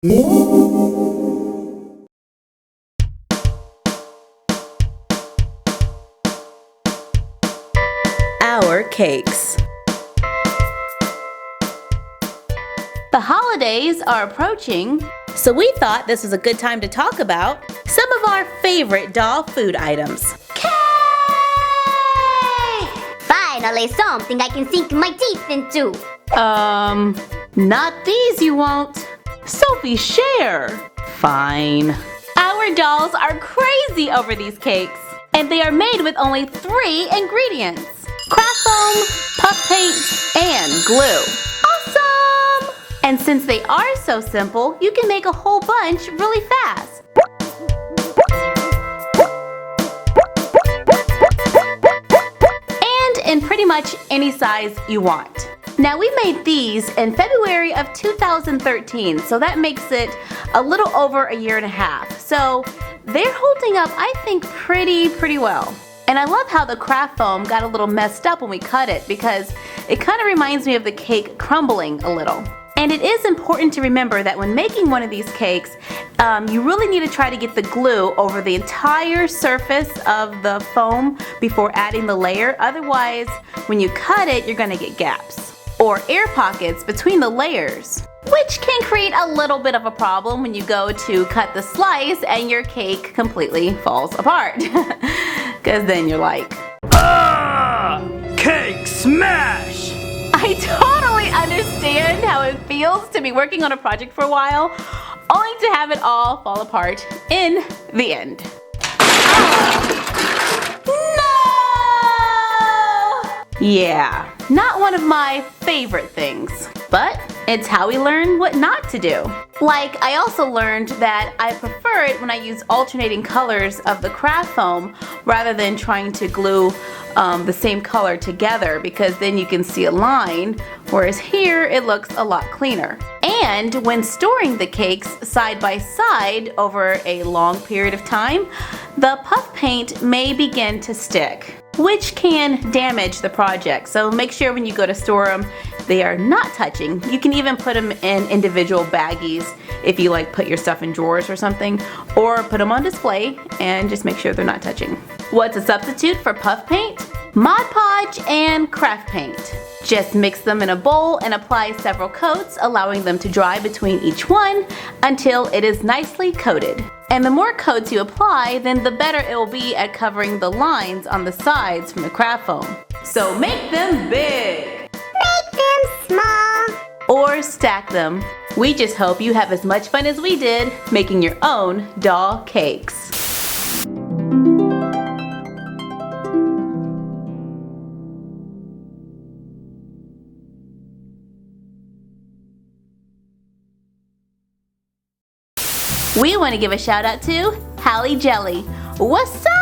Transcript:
Our cakes. The holidays are approaching, so we thought this was a good time to talk about some of our favorite doll food items. Cake! Finally, something I can sink my teeth into. Not these you won't. Sophie, share. Fine. Our dolls are crazy over these cakes, and they are made with only 3 ingredients: craft foam, puff paint, and glue. Awesome! And since they are so simple, you can make a whole bunch really fast. And in pretty much any size you want. Now, we made these in February of 2013, so that makes it a little over a year and a half. So they're holding up, I think, pretty well. And I love how the craft foam got a little messed up when we cut it, because it kind of reminds me of the cake crumbling a little. And it is important to remember that when making one of these cakes, you really need to try to get the glue over the entire surface of the foam before adding the layer. Otherwise, when you cut it, you're going to get gaps or air pockets between the layers, which can create a little bit of a problem when you go to cut the slice and your cake completely falls apart. Because then you're like, cake smash! I totally understand how it feels to be working on a project for a while, only to have it all fall apart in the end. No! Yeah, not one of my favorite things, but it's how we learn what not to do. Like, I also learned that I prefer it when I use alternating colors of the craft foam rather than trying to glue the same color together, because then you can see a line, whereas here it looks a lot cleaner. And when storing the cakes side by side over a long period of time, the puff paint may begin to stick, which can damage the project. So make sure when you go to store them, they are not touching. You can even put them in individual baggies if you like put your stuff in drawers or something, or put them on display and just make sure they're not touching. What's a substitute for puff paint? Mod Podge and craft paint. Just mix them in a bowl and apply several coats, allowing them to dry between each one until it is nicely coated. And the more coats you apply, then the better it will be at covering the lines on the sides from the craft foam. So make them big. Make them small. Or stack them. We just hope you have as much fun as we did making your own doll cakes. We want to give a shout out to Hallie Jelly. What's up?